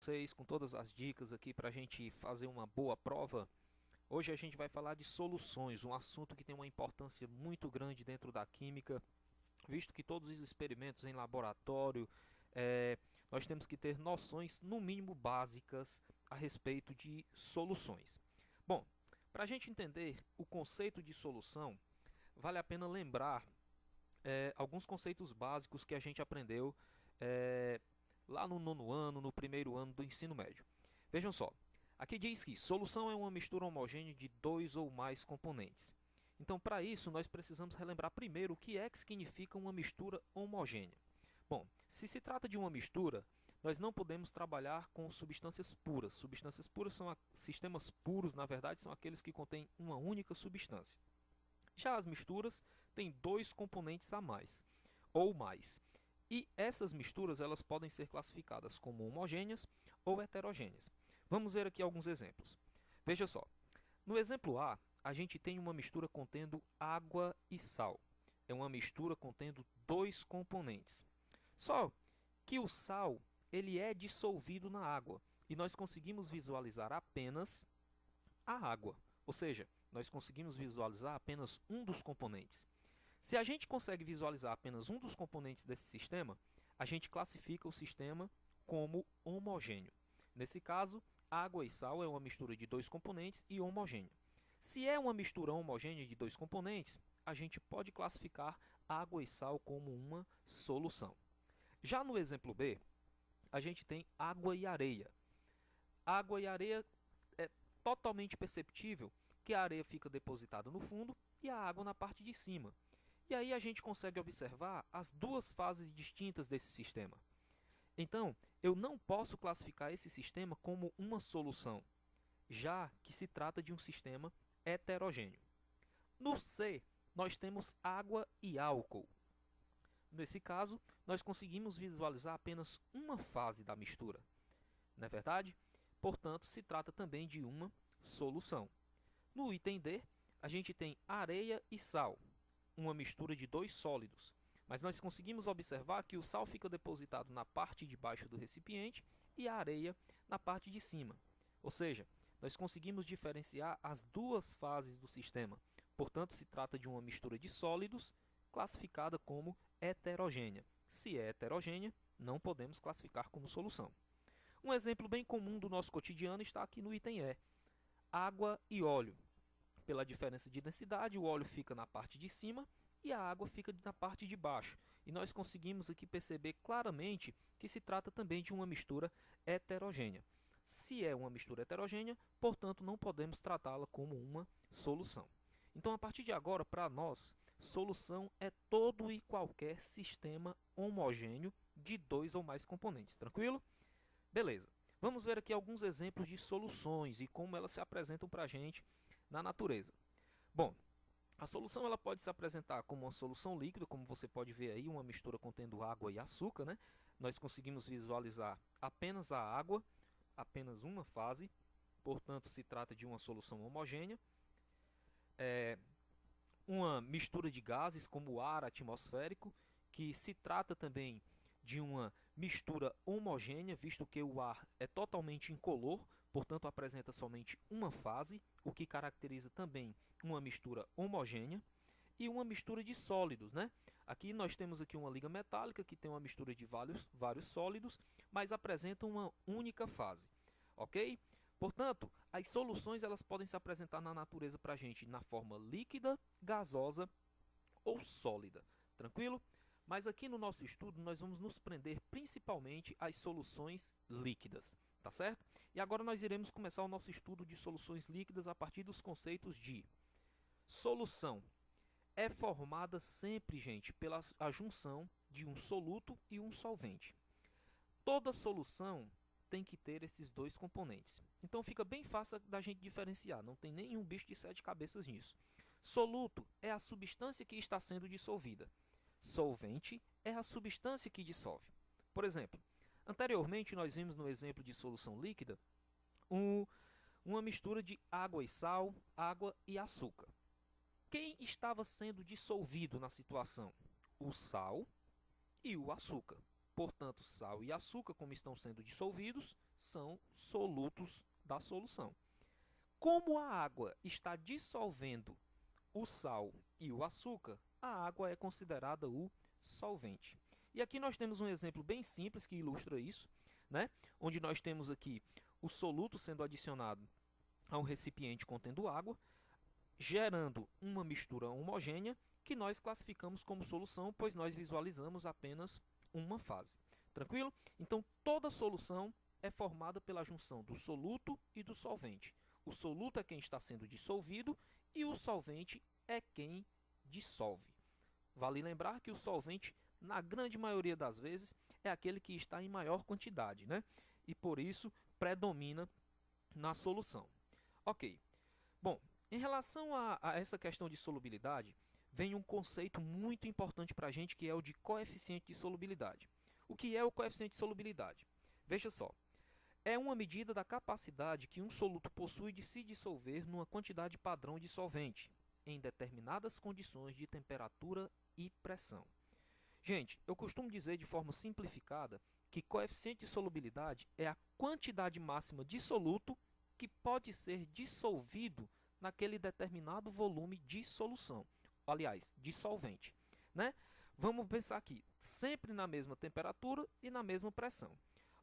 Vocês com todas as dicas aqui para a gente fazer uma boa prova. Hoje a gente vai falar de soluções, um assunto que tem uma importância muito grande dentro da química, visto que todos os experimentos em laboratório, nós temos que ter noções, no mínimo básicas, a respeito de soluções. Bom, para a gente entender o conceito de solução, vale a pena lembrar alguns conceitos básicos que a gente aprendeu lá no nono ano, no primeiro ano do ensino médio. Vejam só, aqui diz que solução é uma mistura homogênea de dois ou mais componentes. Então, para isso, nós precisamos relembrar primeiro o que é que significa uma mistura homogênea. Bom, se trata de uma mistura, nós não podemos trabalhar com substâncias puras. Substâncias puras são sistemas puros, na verdade, são aqueles que contêm uma única substância. Já as misturas têm dois componentes a mais, ou mais. E essas misturas elas podem ser classificadas como homogêneas ou heterogêneas. Vamos ver aqui alguns exemplos. Veja só, no exemplo A, a gente tem uma mistura contendo água e sal. É uma mistura contendo dois componentes. Só que o sal ele é dissolvido na água e nós conseguimos visualizar apenas a água, ou seja, nós conseguimos visualizar apenas um dos componentes. Se a gente consegue visualizar apenas um dos componentes desse sistema, a gente classifica o sistema como homogêneo. Nesse caso, água e sal é uma mistura de dois componentes e homogênea. Se é uma mistura homogênea de dois componentes, a gente pode classificar água e sal como uma solução. Já no exemplo B, a gente tem água e areia. Água e areia é totalmente perceptível que a areia fica depositada no fundo e a água na parte de cima. E aí a gente consegue observar as duas fases distintas desse sistema. Então, eu não posso classificar esse sistema como uma solução, já que se trata de um sistema heterogêneo. No C, nós temos água e álcool. Nesse caso, nós conseguimos visualizar apenas uma fase da mistura. Não é verdade? Portanto, se trata também de uma solução. No item D, a gente tem areia e sal, uma mistura de dois sólidos. Mas nós conseguimos observar que o sal fica depositado na parte de baixo do recipiente e a areia na parte de cima. Ou seja, nós conseguimos diferenciar as duas fases do sistema. Portanto, se trata de uma mistura de sólidos classificada como heterogênea. Se é heterogênea, não podemos classificar como solução. Um exemplo bem comum do nosso cotidiano está aqui no item E. Água e óleo. Pela diferença de densidade, o óleo fica na parte de cima e a água fica na parte de baixo. E nós conseguimos aqui perceber claramente que se trata também de uma mistura heterogênea. Se é uma mistura heterogênea, portanto, não podemos tratá-la como uma solução. Então, a partir de agora, para nós, solução é todo e qualquer sistema homogêneo de dois ou mais componentes. Tranquilo? Beleza. Vamos ver aqui alguns exemplos de soluções e como elas se apresentam para a gente na natureza. Bom, a solução ela pode se apresentar como uma solução líquida, como você pode ver aí, uma mistura contendo água e açúcar, né? Nós conseguimos visualizar apenas a água, apenas uma fase, portanto se trata de uma solução homogênea. Uma mistura de gases como o ar atmosférico, que se trata também de uma mistura homogênea, visto que o ar é totalmente incolor, portanto apresenta somente uma fase, o que caracteriza também uma mistura homogênea. E uma mistura de sólidos, né? Aqui nós temos aqui uma liga metálica que tem uma mistura de vários sólidos, mas apresenta uma única fase, ok? Portanto, as soluções elas podem se apresentar na natureza para a gente na forma líquida, gasosa ou sólida, tranquilo? Mas aqui no nosso estudo nós vamos nos prender principalmente às soluções líquidas, tá certo? E agora nós iremos começar o nosso estudo de soluções líquidas a partir dos conceitos de solução. É formada sempre, gente, pela a junção de um soluto e um solvente. Toda solução tem que ter esses dois componentes. Então fica bem fácil da gente diferenciar, não tem nenhum bicho de sete cabeças nisso. Soluto é a substância que está sendo dissolvida. Solvente é a substância que dissolve. Por exemplo, anteriormente nós vimos no exemplo de solução líquida uma mistura de água e sal, água e açúcar. Quem estava sendo dissolvido na situação? O sal e o açúcar. Portanto, sal e açúcar, como estão sendo dissolvidos, são solutos da solução. Como a água está dissolvendo o sal e o açúcar, a água é considerada o solvente. E aqui nós temos um exemplo bem simples que ilustra isso, né? Onde nós temos aqui o soluto sendo adicionado a um recipiente contendo água, gerando uma mistura homogênea que nós classificamos como solução, pois nós visualizamos apenas uma fase. Tranquilo? Então, toda solução é formada pela junção do soluto e do solvente. O soluto é quem está sendo dissolvido e o solvente é quem dissolve. Vale lembrar que o solvente, na grande maioria das vezes, é aquele que está em maior quantidade, né? E por isso predomina na solução. Ok. Bom, em relação a essa questão de solubilidade, vem um conceito muito importante para a gente, que é o de coeficiente de solubilidade. O que é o coeficiente de solubilidade? Veja só, é uma medida da capacidade que um soluto possui de se dissolver numa quantidade padrão de solvente, em determinadas condições de temperatura e pressão. Gente, eu costumo dizer de forma simplificada que coeficiente de solubilidade é a quantidade máxima de soluto que pode ser dissolvido naquele determinado volume de solução, aliás, de solvente, né? Vamos pensar aqui, sempre na mesma temperatura e na mesma pressão.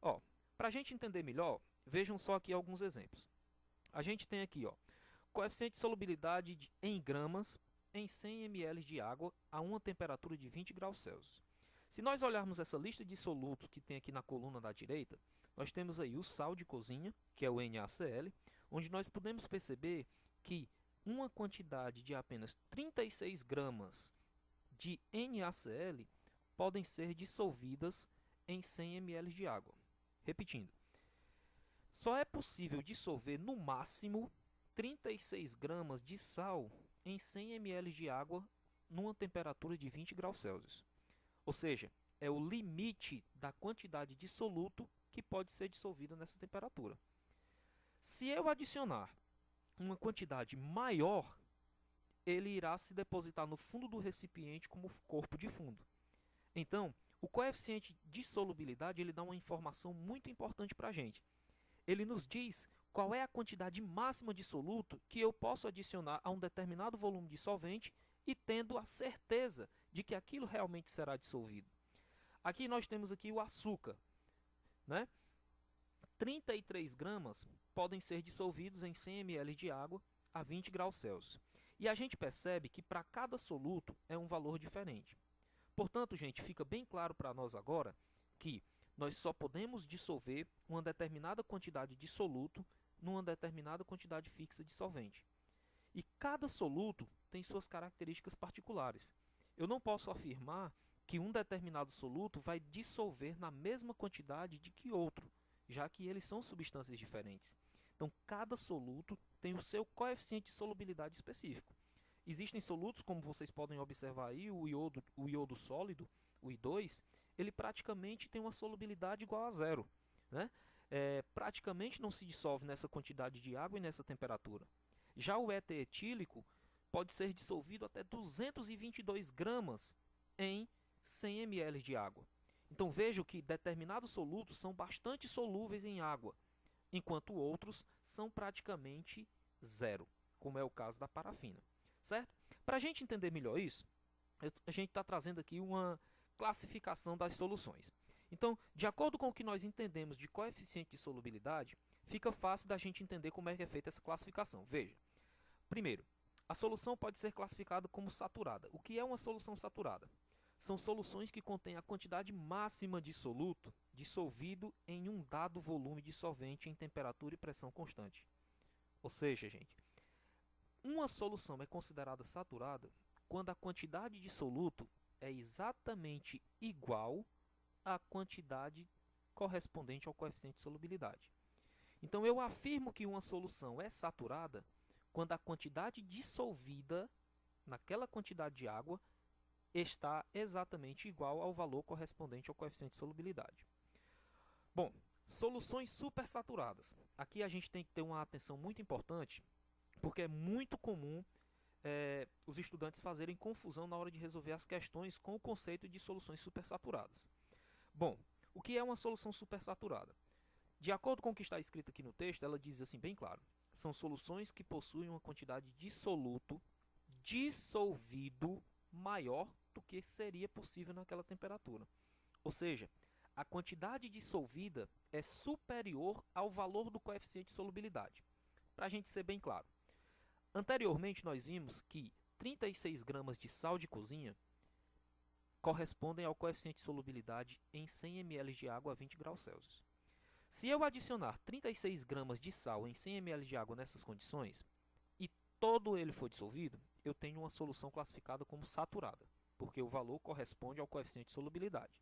Ó, para a gente entender melhor, vejam só aqui alguns exemplos. A gente tem aqui, ó, coeficiente de solubilidade em gramas em 100 ml de água a uma temperatura de 20 graus Celsius. Se nós olharmos essa lista de solutos que tem aqui na coluna da direita, nós temos aí o sal de cozinha, que é o NaCl, onde nós podemos perceber que uma quantidade de apenas 36 gramas de NaCl podem ser dissolvidas em 100 ml de água. Repetindo, só é possível dissolver no máximo 36 gramas de sal em 100 ml de água numa temperatura de 20 graus Celsius. Ou seja, é o limite da quantidade de soluto que pode ser dissolvida nessa temperatura. Se eu adicionar uma quantidade maior, ele irá se depositar no fundo do recipiente como corpo de fundo. Então, o coeficiente de solubilidade ele dá uma informação muito importante para a gente. Ele nos diz qual é a quantidade máxima de soluto que eu posso adicionar a um determinado volume de solvente e tendo a certeza de que aquilo realmente será dissolvido. Aqui nós temos aqui o açúcar, né? 33 gramas podem ser dissolvidos em 100 ml de água a 20 graus Celsius. E a gente percebe que para cada soluto é um valor diferente. Portanto, gente, fica bem claro para nós agora que nós só podemos dissolver uma determinada quantidade de soluto numa determinada quantidade fixa de solvente. E cada soluto tem suas características particulares. Eu não posso afirmar que um determinado soluto vai dissolver na mesma quantidade de que outro, já que eles são substâncias diferentes. Então, cada soluto tem o seu coeficiente de solubilidade específico. Existem solutos, como vocês podem observar aí, o iodo sólido, o I2, ele praticamente tem uma solubilidade igual a zero, né? Praticamente não se dissolve nessa quantidade de água e nessa temperatura. Já o éter etílico pode ser dissolvido até 222 gramas em 100 ml de água. Então vejam que determinados solutos são bastante solúveis em água, enquanto outros são praticamente zero, como é o caso da parafina. Certo? Para a gente entender melhor isso, a gente está trazendo aqui uma classificação das soluções. Então, de acordo com o que nós entendemos de coeficiente de solubilidade, fica fácil da gente entender como é que é feita essa classificação. Veja, primeiro, a solução pode ser classificada como saturada. O que é uma solução saturada? São soluções que contêm a quantidade máxima de soluto dissolvido em um dado volume de solvente em temperatura e pressão constante. Ou seja, gente, uma solução é considerada saturada quando a quantidade de soluto é exatamente igual à quantidade correspondente ao coeficiente de solubilidade. Então eu afirmo que uma solução é saturada quando a quantidade dissolvida naquela quantidade de água está exatamente igual ao valor correspondente ao coeficiente de solubilidade. Bom, soluções supersaturadas. Aqui a gente tem que ter uma atenção muito importante, porque é muito comum os estudantes fazerem confusão na hora de resolver as questões com o conceito de soluções supersaturadas. Bom, o que é uma solução supersaturada? De acordo com o que está escrito aqui no texto, ela diz assim bem claro: são soluções que possuem uma quantidade de soluto dissolvido maior do que seria possível naquela temperatura. Ou seja, a quantidade dissolvida é superior ao valor do coeficiente de solubilidade. Para a gente ser bem claro, anteriormente nós vimos que 36 gramas de sal de cozinha correspondem ao coeficiente de solubilidade em 100 ml de água a 20 graus Celsius. Se eu adicionar 36 gramas de sal em 100 ml de água nessas condições e todo ele for dissolvido, eu tenho uma solução classificada como saturada, porque o valor corresponde ao coeficiente de solubilidade.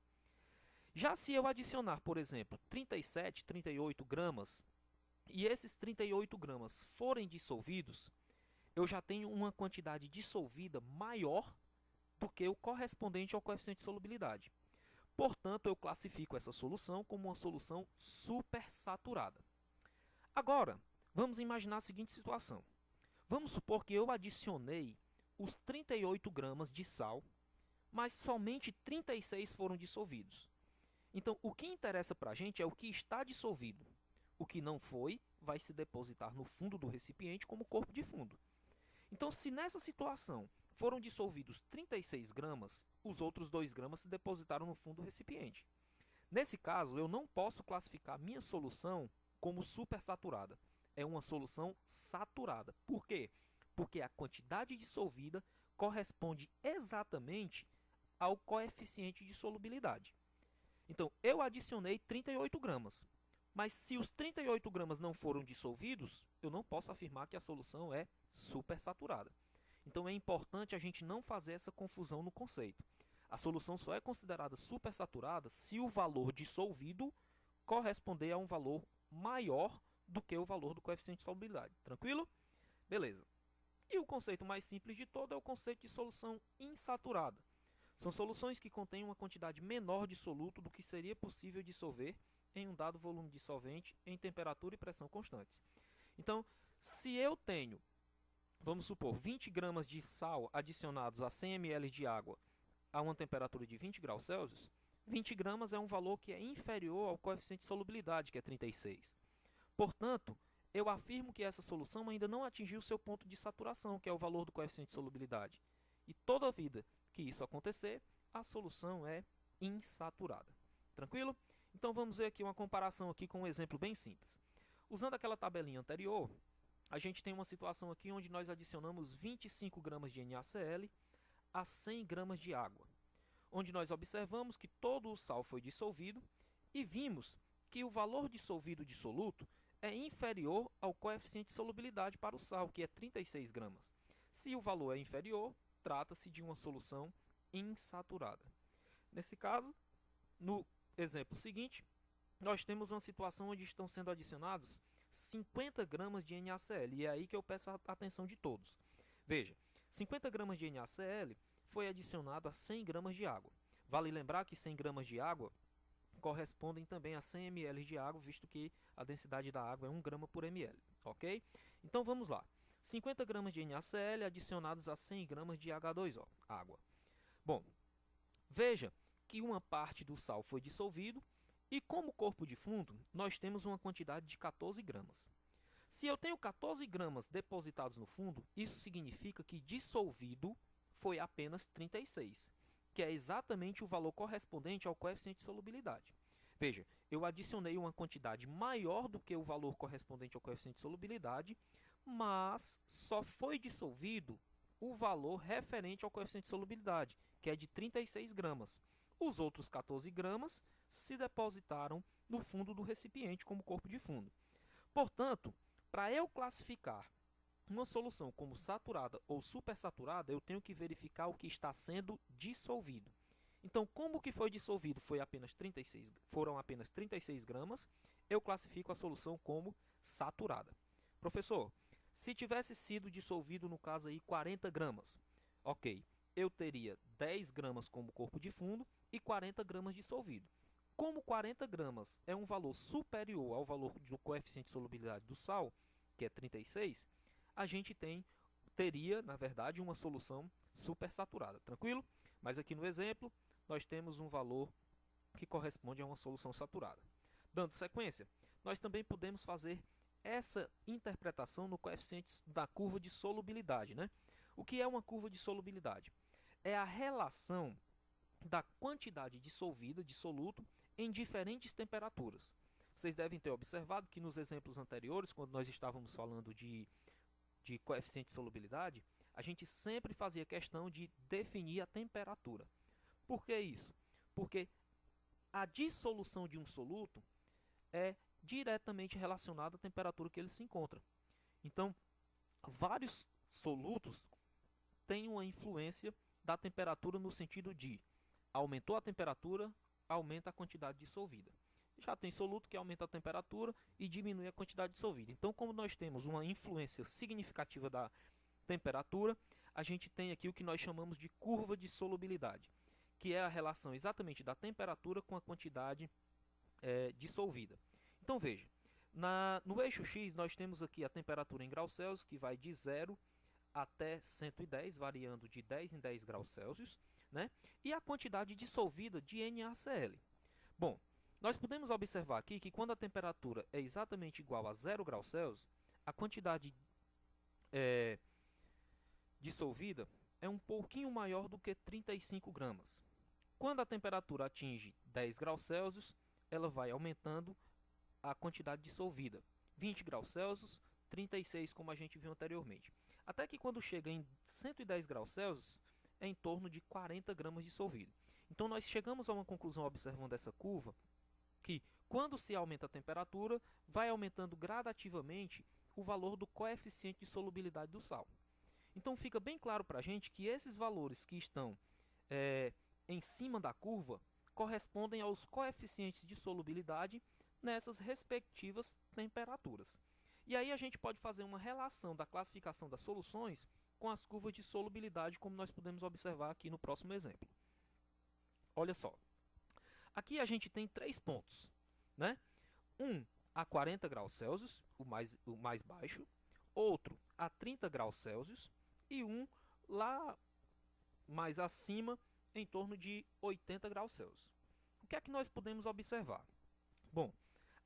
Já se eu adicionar, por exemplo, 37, 38 gramas e esses 38 gramas forem dissolvidos, eu já tenho uma quantidade dissolvida maior do que o correspondente ao coeficiente de solubilidade. Portanto, eu classifico essa solução como uma solução supersaturada. Agora, vamos imaginar a seguinte situação. Vamos supor que eu adicionei os 38 gramas de sal, mas somente 36 foram dissolvidos. Então, o que interessa para a gente é o que está dissolvido. O que não foi, vai se depositar no fundo do recipiente como corpo de fundo. Então, se nessa situação foram dissolvidos 36 gramas, os outros 2 gramas se depositaram no fundo do recipiente. Nesse caso, eu não posso classificar minha solução como supersaturada. É uma solução saturada. Por quê? Porque a quantidade dissolvida corresponde exatamente ao coeficiente de solubilidade. Então, eu adicionei 38 gramas. Mas se os 38 gramas não foram dissolvidos, eu não posso afirmar que a solução é supersaturada. Então é importante a gente não fazer essa confusão no conceito. A solução só é considerada supersaturada se o valor dissolvido corresponder a um valor maior do que o valor do coeficiente de solubilidade. Tranquilo? Beleza. E o conceito mais simples de todo é o conceito de solução insaturada. São soluções que contêm uma quantidade menor de soluto do que seria possível dissolver em um dado volume de solvente em temperatura e pressão constantes. Então, se eu tenho, vamos supor, 20 gramas de sal adicionados a 100 ml de água a uma temperatura de 20 graus Celsius, 20 gramas é um valor que é inferior ao coeficiente de solubilidade, que é 36. Portanto, eu afirmo que essa solução ainda não atingiu seu ponto de saturação, que é o valor do coeficiente de solubilidade. E toda vida que isso acontecer, a solução é insaturada. Tranquilo? Então vamos ver aqui uma comparação aqui com um exemplo bem simples. Usando aquela tabelinha anterior, a gente tem uma situação aqui onde nós adicionamos 25 gramas de NaCl a 100 gramas de água, onde nós observamos que todo o sal foi dissolvido e vimos que o valor dissolvido de soluto é inferior ao coeficiente de solubilidade para o sal, que é 36 gramas. Se o valor é inferior, trata-se de uma solução insaturada. Nesse caso, no exemplo seguinte, nós temos uma situação onde estão sendo adicionados 50 gramas de NaCl, e é aí que eu peço a atenção de todos. Veja, 50 gramas de NaCl foi adicionado a 100 gramas de água. Vale lembrar que 100 gramas de água correspondem também a 100 ml de água, visto que a densidade da água é 1 grama por ml, ok? Então vamos lá. 50 gramas de NaCl adicionados a 100 gramas de H2O, água. Bom, veja que uma parte do sal foi dissolvido e como corpo de fundo nós temos uma quantidade de 14 gramas. Se eu tenho 14 gramas depositados no fundo, isso significa que dissolvido foi apenas 36, que é exatamente o valor correspondente ao coeficiente de solubilidade. Veja, eu adicionei uma quantidade maior do que o valor correspondente ao coeficiente de solubilidade, mas só foi dissolvido o valor referente ao coeficiente de solubilidade, que é de 36 gramas. Os outros 14 gramas se depositaram no fundo do recipiente como corpo de fundo. Portanto, para eu classificar uma solução como saturada ou supersaturada, eu tenho que verificar o que está sendo dissolvido. Então, como que foi dissolvido foram apenas 36 gramas, eu classifico a solução como saturada. Professor, se tivesse sido dissolvido, no caso aí, 40 gramas, ok, eu teria 10 gramas como corpo de fundo e 40 gramas dissolvido. Como 40 gramas é um valor superior ao valor do coeficiente de solubilidade do sal, que é 36, a gente teria, na verdade, uma solução supersaturada, tranquilo? Mas aqui no exemplo, nós temos um valor que corresponde a uma solução saturada. Dando sequência, nós também podemos fazer essa interpretação no coeficiente da curva de solubilidade, né? O que é uma curva de solubilidade? É a relação da quantidade dissolvida, de soluto, em diferentes temperaturas. Vocês devem ter observado que nos exemplos anteriores, quando nós estávamos falando de coeficiente de solubilidade, a gente sempre fazia questão de definir a temperatura. Por que isso? Porque a dissolução de um soluto é diretamente relacionada à temperatura que ele se encontra. Então, vários solutos têm uma influência da temperatura no sentido de aumentou a temperatura, aumenta a quantidade dissolvida. Já tem soluto que aumenta a temperatura e diminui a quantidade dissolvida. Então, como nós temos uma influência significativa da temperatura, a gente tem aqui o que nós chamamos de curva de solubilidade, que é a relação exatamente da temperatura com a quantidade dissolvida. Então veja, no eixo X nós temos aqui a temperatura em graus Celsius, que vai de 0 até 110, variando de 10 em 10 graus Celsius, né? E a quantidade dissolvida de NaCl. Bom, nós podemos observar aqui que quando a temperatura é exatamente igual a 0 graus Celsius, a quantidade dissolvida é um pouquinho maior do que 35 gramas. Quando a temperatura atinge 10 graus Celsius, ela vai aumentando a quantidade dissolvida. 20 graus Celsius, 36, como a gente viu anteriormente. Até que quando chega em 110 graus Celsius, é em torno de 40 gramas dissolvido. Então nós chegamos a uma conclusão observando essa curva, que quando se aumenta a temperatura, vai aumentando gradativamente o valor do coeficiente de solubilidade do sal. Então fica bem claro para a gente que esses valores que estão em cima da curva correspondem aos coeficientes de solubilidade nessas respectivas temperaturas. E aí a gente pode fazer uma relação da classificação das soluções com as curvas de solubilidade, como nós podemos observar aqui no próximo exemplo. Olha só. Aqui a gente tem 3 pontos, né? Um a 40 graus Celsius, o mais baixo, outro a 30 graus Celsius e um lá mais acima, em torno de 80 graus Celsius. O que é que nós podemos observar? Bom,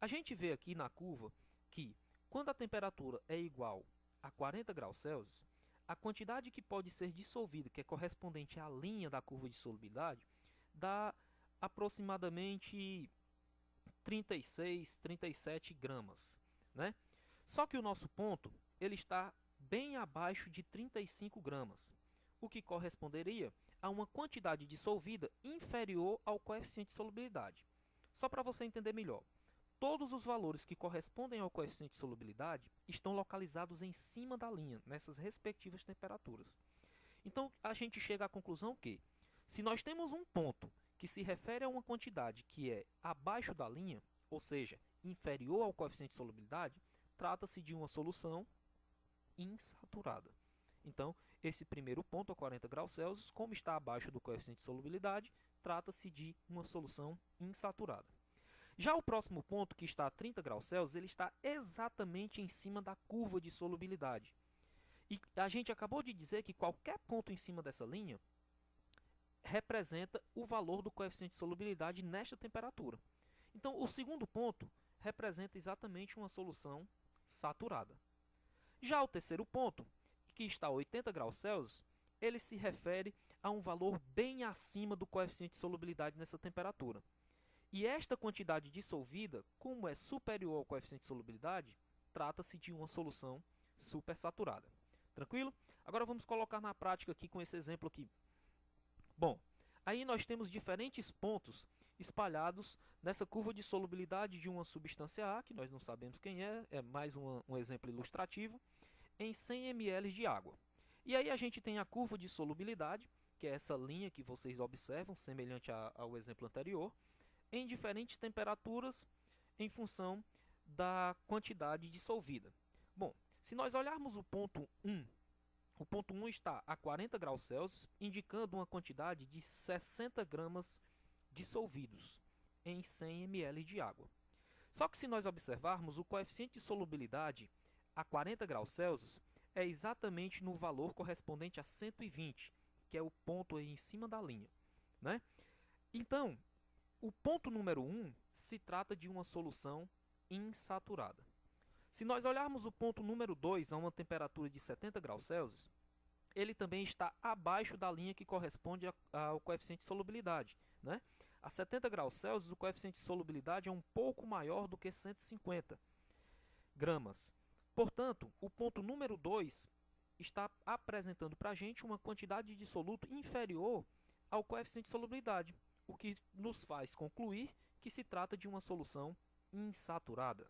a gente vê aqui na curva que quando a temperatura é igual a 40 graus Celsius, a quantidade que pode ser dissolvida, que é correspondente à linha da curva de solubilidade, dá aproximadamente 36, 37 gramas, né? Só que o nosso ponto ele está bem abaixo de 35 gramas, o que corresponderia a uma quantidade dissolvida inferior ao coeficiente de solubilidade. Só para você entender melhor, todos os valores que correspondem ao coeficiente de solubilidade estão localizados em cima da linha, nessas respectivas temperaturas. Então, a gente chega à conclusão que, se nós temos um ponto que se refere a uma quantidade que é abaixo da linha, ou seja, inferior ao coeficiente de solubilidade, trata-se de uma solução insaturada. Então, esse primeiro ponto, a 40 graus Celsius, como está abaixo do coeficiente de solubilidade, trata-se de uma solução insaturada. Já o próximo ponto, que está a 30 graus Celsius, ele está exatamente em cima da curva de solubilidade. E a gente acabou de dizer que qualquer ponto em cima dessa linha representa o valor do coeficiente de solubilidade nesta temperatura. Então, o segundo ponto representa exatamente uma solução saturada. Já o terceiro ponto, que está a 80 graus Celsius, ele se refere a um valor bem acima do coeficiente de solubilidade nessa temperatura. E esta quantidade dissolvida, como é superior ao coeficiente de solubilidade, trata-se de uma solução supersaturada. Tranquilo? Agora vamos colocar na prática aqui com esse exemplo aqui. Bom, aí nós temos diferentes pontos espalhados nessa curva de solubilidade de uma substância A, que nós não sabemos quem é mais um exemplo ilustrativo, em 100 ml de água. E aí a gente tem a curva de solubilidade, que é essa linha que vocês observam, semelhante ao exemplo anterior, em diferentes temperaturas em função da quantidade dissolvida. Bom, se nós olharmos o ponto 1, o ponto 1 está a 40 graus Celsius, indicando uma quantidade de 60 gramas dissolvidos em 100 ml de água. Só que se nós observarmos, o coeficiente de solubilidade a 40 graus Celsius é exatamente no valor correspondente a 120, que é o ponto aí em cima da linha, né? Então, o ponto número 1 se trata de uma solução insaturada. Se nós olharmos o ponto número 2 a uma temperatura de 70 graus Celsius, ele também está abaixo da linha que corresponde ao coeficiente de solubilidade, né? A 70 graus Celsius, o coeficiente de solubilidade é um pouco maior do que 150 gramas. Portanto, o ponto número 2 está apresentando para a gente uma quantidade de soluto inferior ao coeficiente de solubilidade, o que nos faz concluir que se trata de uma solução insaturada,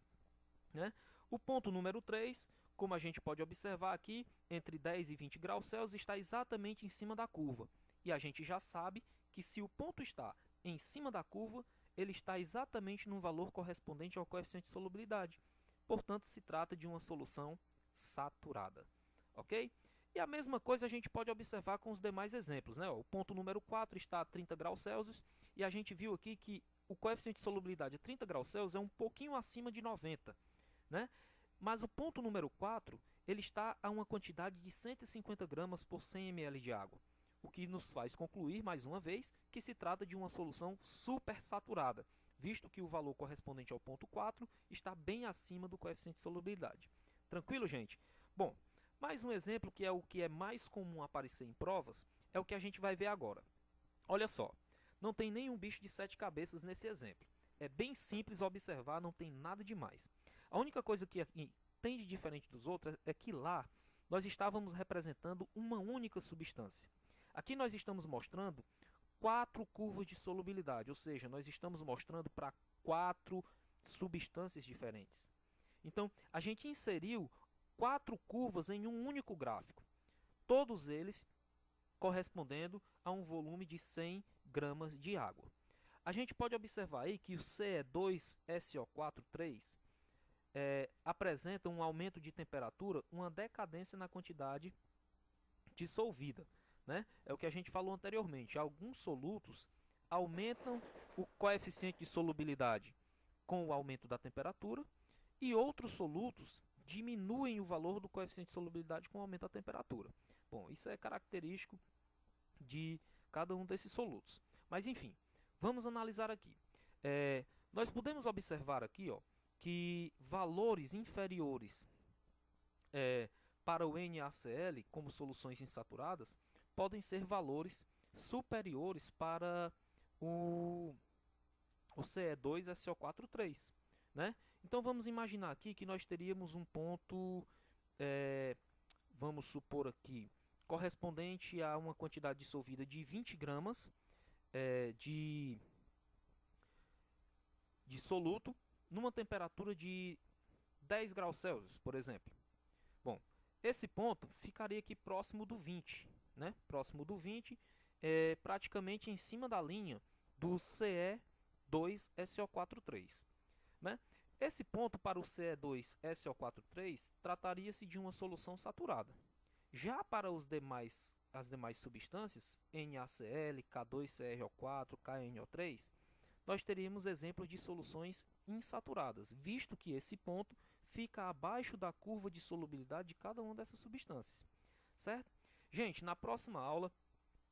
né? O ponto número 3, como a gente pode observar aqui, entre 10 e 20 graus Celsius está exatamente em cima da curva. E a gente já sabe que se o ponto está em cima da curva, ele está exatamente no valor correspondente ao coeficiente de solubilidade. Portanto, se trata de uma solução saturada. Ok? E a mesma coisa a gente pode observar com os demais exemplos, né? O ponto número 4 está a 30 graus Celsius e a gente viu aqui que o coeficiente de solubilidade a 30 graus Celsius é um pouquinho acima de 90, né? Mas o ponto número 4, ele está a uma quantidade de 150 gramas por 100 ml de água, o que nos faz concluir, mais uma vez, que se trata de uma solução supersaturada, visto que o valor correspondente ao ponto 4 está bem acima do coeficiente de solubilidade. Tranquilo, gente? Bom, mais um exemplo que é o que é mais comum aparecer em provas, é o que a gente vai ver agora. Olha só, não tem nenhum bicho de 7 cabeças nesse exemplo. É bem simples observar, não tem nada demais. A única coisa que aqui tem de diferente dos outros é que lá nós estávamos representando uma única substância. Aqui nós estamos mostrando 4 curvas de solubilidade, ou seja, nós estamos mostrando para 4 substâncias diferentes. Então, a gente inseriu 4 curvas em um único gráfico, todos eles correspondendo a um volume de 100 gramas de água. A gente pode observar aí que o Ce2SO4,3 apresenta um aumento de temperatura, uma decadência na quantidade dissolvida, né? É o que a gente falou anteriormente. Alguns solutos aumentam o coeficiente de solubilidade com o aumento da temperatura e outros solutos diminuem o valor do coeficiente de solubilidade com o aumento da temperatura. Bom, isso é característico de cada um desses solutos. Mas enfim, vamos analisar aqui. Nós podemos observar aqui, ó, que valores inferiores para o NaCl, como soluções insaturadas, podem ser valores superiores para o Ce2SO4,3, né? Então vamos imaginar aqui que nós teríamos um ponto, vamos supor aqui, correspondente a uma quantidade dissolvida de 20 gramas de soluto, numa temperatura de 10 graus Celsius, por exemplo. Bom, esse ponto ficaria aqui próximo do 20, né? Próximo do 20, praticamente em cima da linha do Ce2SO4,3, né? Esse ponto para o Ce2SO4,3 trataria-se de uma solução saturada. Já para as demais substâncias, NaCl, K2CrO4, KNO3, nós teríamos exemplos de soluções insaturadas, visto que esse ponto fica abaixo da curva de solubilidade de cada uma dessas substâncias, certo? Gente, na próxima aula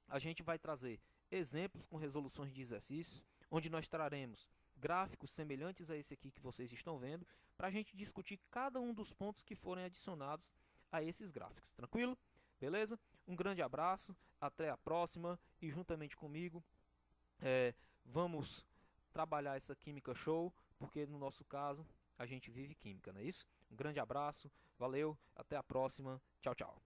a gente vai trazer exemplos com resoluções de exercícios, onde nós traremos gráficos semelhantes a esse aqui que vocês estão vendo, para a gente discutir cada um dos pontos que forem adicionados a esses gráficos, tranquilo? Beleza? Um grande abraço, até a próxima e juntamente comigo vamos trabalhar essa química show, porque no nosso caso a gente vive química, não é isso? Um grande abraço, valeu, até a próxima, tchau, tchau.